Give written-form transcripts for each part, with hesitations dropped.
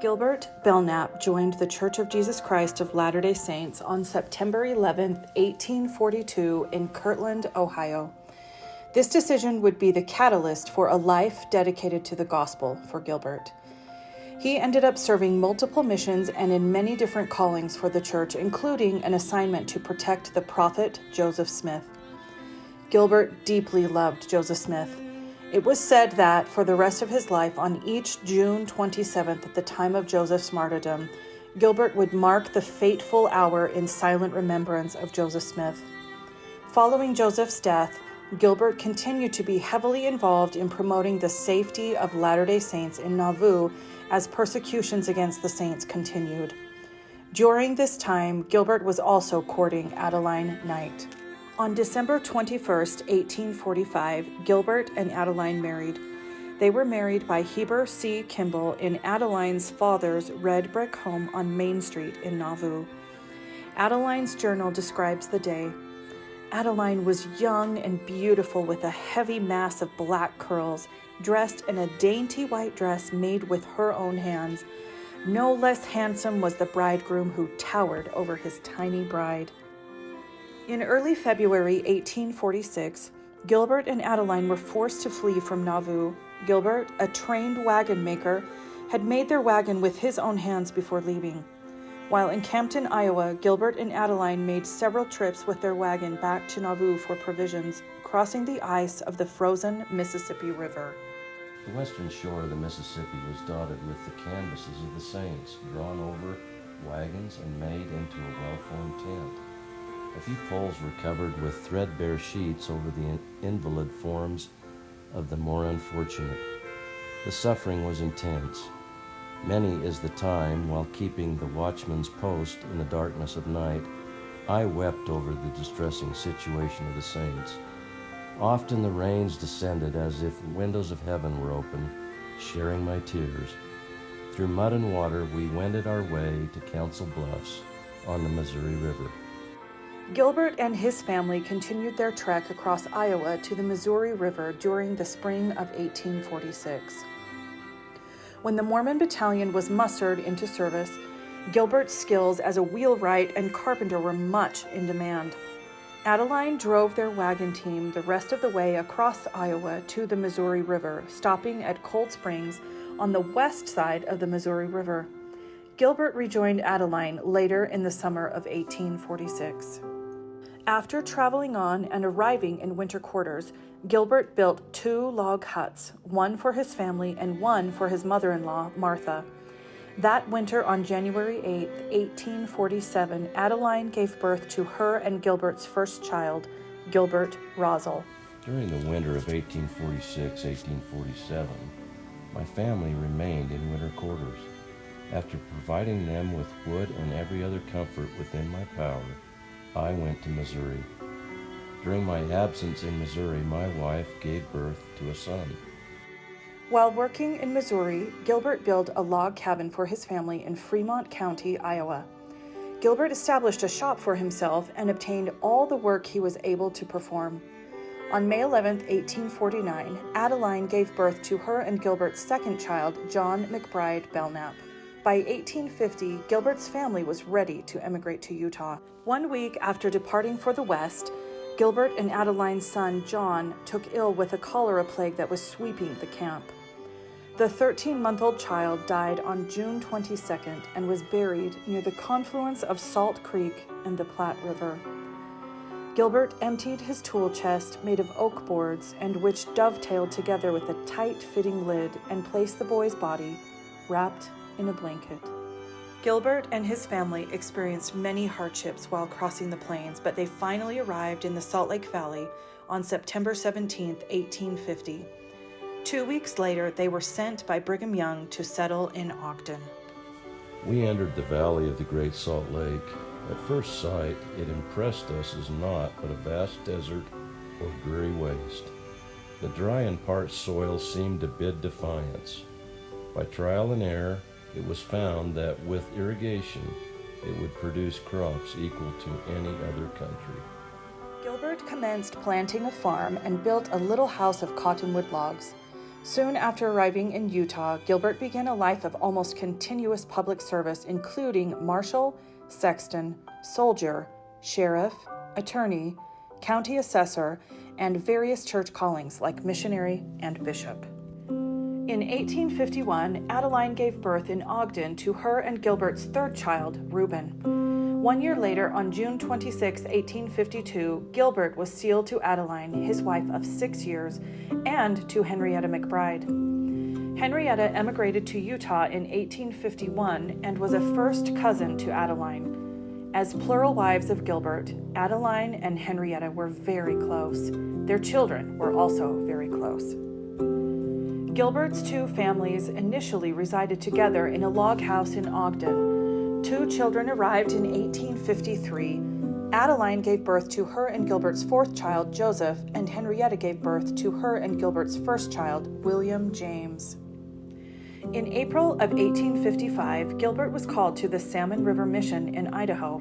Gilbert Belnap joined the Church of Jesus Christ of Latter-day Saints on September 11, 1842 in Kirtland, Ohio. This decision would be the catalyst for a life dedicated to the gospel for Gilbert. He ended up serving multiple missions and in many different callings for the church, including an assignment to protect the prophet Joseph Smith. Gilbert deeply loved Joseph Smith. It was said that for the rest of his life, on each June 27th at the time of Joseph's martyrdom, Gilbert would mark the fateful hour in silent remembrance of Joseph Smith. Following Joseph's death, Gilbert continued to be heavily involved in promoting the safety of Latter-day Saints in Nauvoo as persecutions against the saints continued. During this time, Gilbert was also courting Adeline Knight. On December 21, 1845, Gilbert and Adeline married. They were married by Heber C. Kimball in Adeline's father's red brick home on Main Street in Nauvoo. Adeline's journal describes the day. Adeline was young and beautiful with a heavy mass of black curls, dressed in a dainty white dress made with her own hands. No less handsome was the bridegroom who towered over his tiny bride. In early February 1846, Gilbert and Adeline were forced to flee from Nauvoo. Gilbert, a trained wagon maker, had made their wagon with his own hands before leaving. While in Campton, Iowa, Gilbert and Adeline made several trips with their wagon back to Nauvoo for provisions, crossing the ice of the frozen Mississippi River. The western shore of the Mississippi was dotted with the canvases of the saints, drawn over wagons and made into a well-formed tent. A few poles were covered with threadbare sheets over the invalid forms of the more unfortunate. The suffering was intense. Many is the time, while keeping the watchman's post in the darkness of night, I wept over the distressing situation of the saints. Often the rains descended as if windows of heaven were open, sharing my tears. Through mud and water we wended our way to Council Bluffs on the Missouri River. Gilbert and his family continued their trek across Iowa to the Missouri River during the spring of 1846. When the Mormon Battalion was mustered into service, Gilbert's skills as a wheelwright and carpenter were much in demand. Adeline drove their wagon team the rest of the way across Iowa to the Missouri River, stopping at Cold Springs on the west side of the Missouri River. Gilbert rejoined Adeline later in the summer of 1846. After traveling on and arriving in winter quarters, Gilbert built 2 log huts, one for his family and one for his mother-in-law, Martha. That winter on January 8, 1847, Adeline gave birth to her and Gilbert's first child, Gilbert Rosal. During the winter of 1846-1847, my family remained in winter quarters. After providing them with wood and every other comfort within my power, I went to Missouri. During my absence in Missouri, my wife gave birth to a son. While working in Missouri, Gilbert built a log cabin for his family in Fremont County, Iowa. Gilbert established a shop for himself and obtained all the work he was able to perform. On May 11, 1849, Adeline gave birth to her and Gilbert's second child, John McBride Belnap. By 1850, Gilbert's family was ready to emigrate to Utah. 1 week after departing for the West, Gilbert and Adeline's son, John, took ill with a cholera plague that was sweeping the camp. The 13-month-old child died on June 22nd and was buried near the confluence of Salt Creek and the Platte River. Gilbert emptied his tool chest made of oak boards and which dovetailed together with a tight-fitting lid and placed the boy's body, wrapped in a blanket. Gilbert and his family experienced many hardships while crossing the plains, but they finally arrived in the Salt Lake Valley on September 17, 1850. 2 weeks later, they were sent by Brigham Young to settle in Ogden. We entered the valley of the Great Salt Lake. At first sight, it impressed us as naught but a vast desert or dreary waste. The dry and parched soil seemed to bid defiance. By trial and error, it was found that with irrigation, it would produce crops equal to any other country. Gilbert commenced planting a farm and built a little house of cottonwood logs. Soon after arriving in Utah, Gilbert began a life of almost continuous public service, including marshal, sexton, soldier, sheriff, attorney, county assessor, and various church callings like missionary and bishop. In 1851, Adeline gave birth in Ogden to her and Gilbert's third child, Reuben. 1 year later, on June 26, 1852, Gilbert was sealed to Adeline, his wife of 6 years, and to Henrietta McBride. Henrietta emigrated to Utah in 1851 and was a first cousin to Adeline. As plural wives of Gilbert, Adeline and Henrietta were very close. Their children were also very close. Gilbert's two families initially resided together in a log house in Ogden. 2 children arrived in 1853. Adeline gave birth to her and Gilbert's fourth child, Joseph, and Henrietta gave birth to her and Gilbert's first child, William James. In April of 1855, Gilbert was called to the Salmon River Mission in Idaho.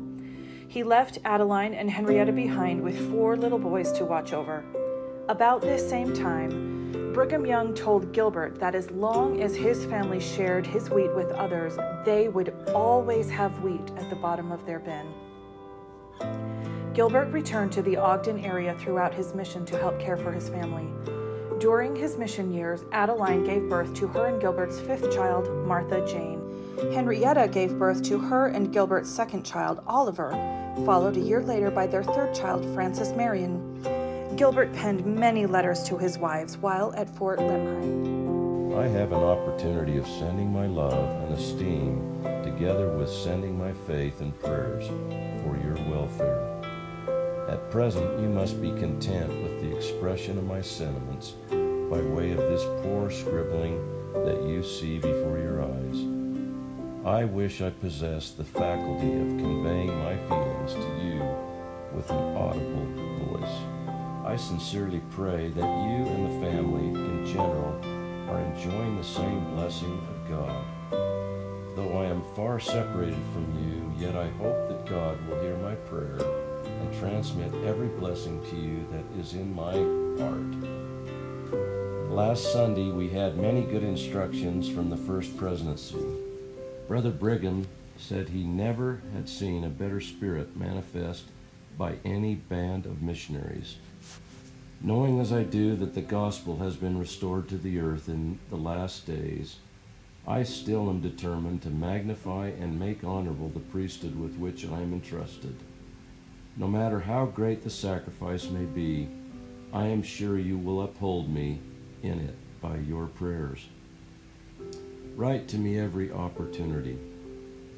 He left Adeline and Henrietta behind with 4 little boys to watch over. About this same time, Brigham Young told Gilbert that as long as his family shared his wheat with others, they would always have wheat at the bottom of their bin. Gilbert returned to the Ogden area throughout his mission to help care for his family. During his mission years, Adeline gave birth to her and Gilbert's 5th child, Martha Jane. Henrietta gave birth to her and Gilbert's 2nd child, Oliver, followed a year later by their 3rd child, Frances Marion. Gilbert penned many letters to his wives while at Fort Lemhi. I have an opportunity of sending my love and esteem together with sending my faith and prayers for your welfare. At present, you must be content with the expression of my sentiments by way of this poor scribbling that you see before your eyes. I wish I possessed the faculty of conveying my feelings to you with an audible voice. I sincerely pray that you and the family in general are enjoying the same blessing of God. Though I am far separated from you, yet I hope that God will hear my prayer and transmit every blessing to you that is in my heart. Last Sunday we had many good instructions from the First Presidency. Brother Brigham said he never had seen a better spirit manifest by any band of missionaries. Knowing as I do that the gospel has been restored to the earth in the last days, I still am determined to magnify and make honorable the priesthood with which I am entrusted. No matter how great the sacrifice may be, I am sure you will uphold me in it by your prayers. Write to me every opportunity.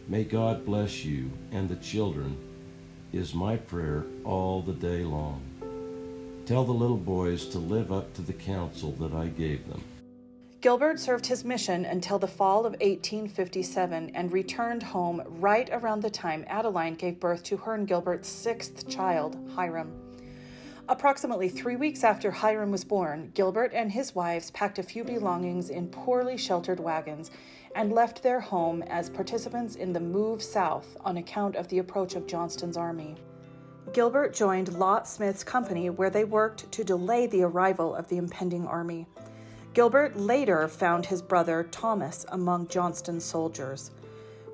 May God bless you and the children is my prayer all the day long. Tell the little boys to live up to the counsel that I gave them. Gilbert served his mission until the fall of 1857 and returned home right around the time Adeline gave birth to her and Gilbert's 6th child, Hiram. Approximately 3 weeks after Hiram was born, Gilbert and his wives packed a few belongings in poorly sheltered wagons and left their home as participants in the move south on account of the approach of Johnston's army. Gilbert joined Lot Smith's company, where they worked to delay the arrival of the impending army. Gilbert later found his brother Thomas among Johnston's soldiers.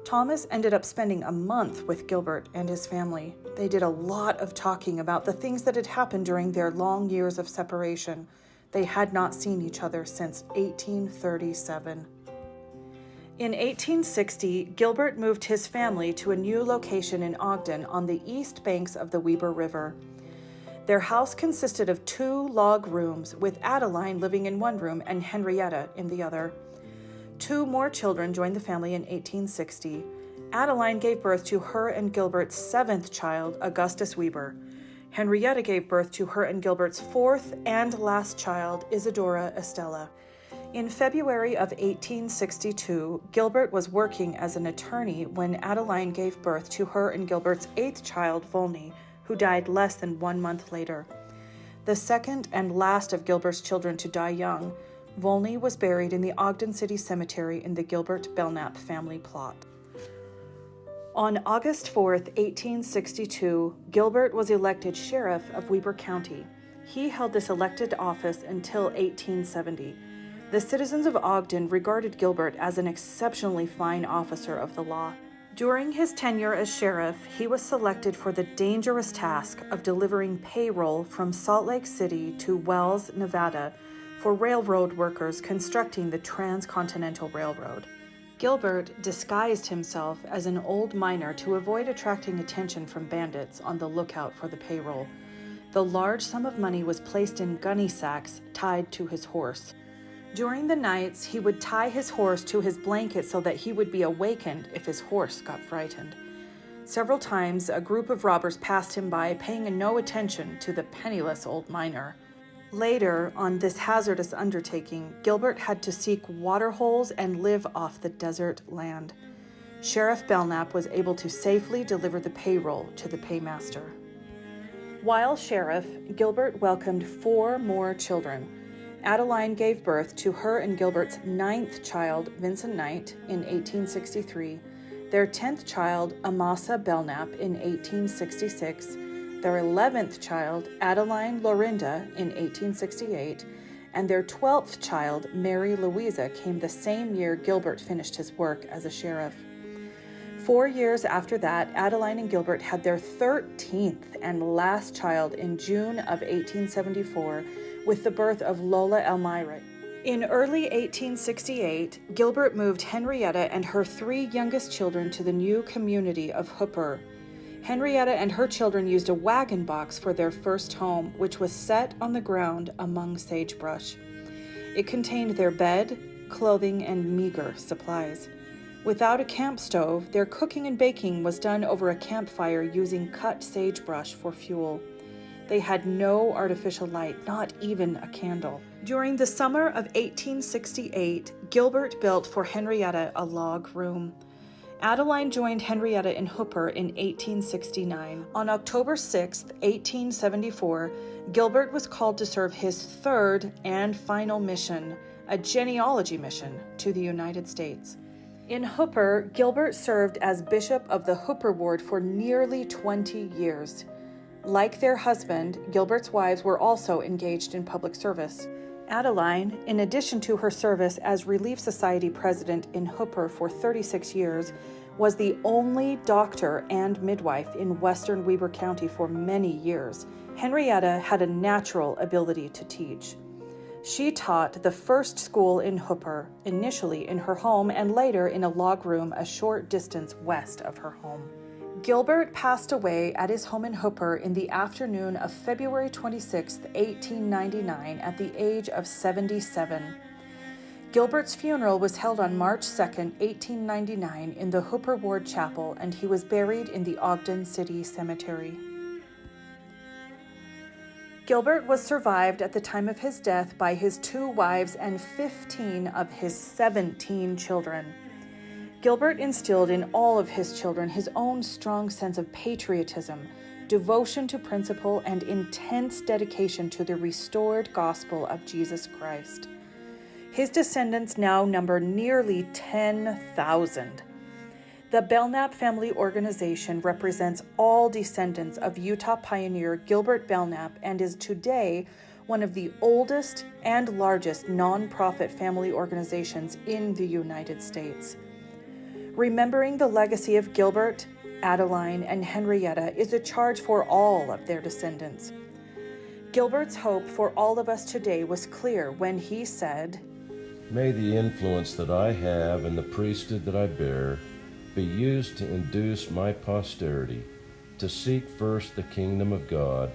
Thomas ended up spending a month with Gilbert and his family. They did a lot of talking about the things that had happened during their long years of separation. They had not seen each other since 1837. In 1860, Gilbert moved his family to a new location in Ogden on the east banks of the Weber River. Their house consisted of 2 log rooms, with Adeline living in one room and Henrietta in the other. 2 more children joined the family in 1860. Adeline gave birth to her and Gilbert's 7th child, Augustus Weber. Henrietta gave birth to her and Gilbert's 4th and last child, Isadora Estella. In February of 1862, Gilbert was working as an attorney when Adeline gave birth to her and Gilbert's 8th child, Volney, who died less than 1 month later. The second and last of Gilbert's children to die young, Volney was buried in the Ogden City Cemetery in the Gilbert Belnap family plot. On August 4, 1862, Gilbert was elected sheriff of Weber County. He held this elected office until 1870. The citizens of Ogden regarded Gilbert as an exceptionally fine officer of the law. During his tenure as sheriff, he was selected for the dangerous task of delivering payroll from Salt Lake City to Wells, Nevada, for railroad workers constructing the Transcontinental Railroad. Gilbert disguised himself as an old miner to avoid attracting attention from bandits on the lookout for the payroll. The large sum of money was placed in gunny sacks tied to his horse. During the nights, he would tie his horse to his blanket so that he would be awakened if his horse got frightened. Several times, a group of robbers passed him by, paying no attention to the penniless old miner. Later, on this hazardous undertaking, Gilbert had to seek water holes and live off the desert land. Sheriff Belnap was able to safely deliver the payroll to the paymaster. While sheriff, Gilbert welcomed 4 more children. Adeline gave birth to her and Gilbert's 9th child, Vincent Knight, in 1863, their 10th child, Amasa Belnap, in 1866, their 11th child, Adeline Lorinda, in 1868, and their 12th child, Mary Louisa, came the same year Gilbert finished his work as a sheriff. 4 years after that, Adeline and Gilbert had their 13th and last child in June of 1874 with the birth of Lola Elmira. In early 1868, Gilbert moved Henrietta and her 3 youngest children to the new community of Hooper. Henrietta and her children used a wagon box for their first home, which was set on the ground among sagebrush. It contained their bed, clothing, and meager supplies. Without a camp stove, their cooking and baking was done over a campfire using cut sagebrush for fuel. They had no artificial light, not even a candle. During the summer of 1868, Gilbert built for Henrietta a log room. Adeline joined Henrietta in Hooper in 1869. On October 6, 1874, Gilbert was called to serve his 3rd and final mission, a genealogy mission, to the United States. In Hooper, Gilbert served as bishop of the Hooper ward for nearly 20 years. Like their husband, Gilbert's wives were also engaged in public service. Adeline, in addition to her service as Relief Society president in Hooper for 36 years, was the only doctor and midwife in western Weber County for many years. Henrietta had a natural ability to teach. She taught the first school in Hooper, initially in her home and later in a log room a short distance west of her home. Gilbert passed away at his home in Hooper in the afternoon of February 26, 1899, at the age of 77. Gilbert's funeral was held on March 2, 1899, in the Hooper Ward Chapel, and he was buried in the Ogden City Cemetery. Gilbert was survived at the time of his death by his 2 wives and 15 of his 17 children. Gilbert instilled in all of his children his own strong sense of patriotism, devotion to principle, and intense dedication to the restored gospel of Jesus Christ. His descendants now number nearly 10,000. The Belnap Family Organization represents all descendants of Utah Pioneer Gilbert Belnap and is today one of the oldest and largest nonprofit family organizations in the United States. Remembering the legacy of Gilbert, Adeline, and Henrietta is a charge for all of their descendants. Gilbert's hope for all of us today was clear when he said, "May the influence that I have and the priesthood that I bear be used to induce my posterity to seek first the kingdom of God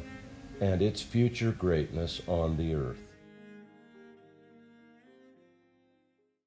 and its future greatness on the earth."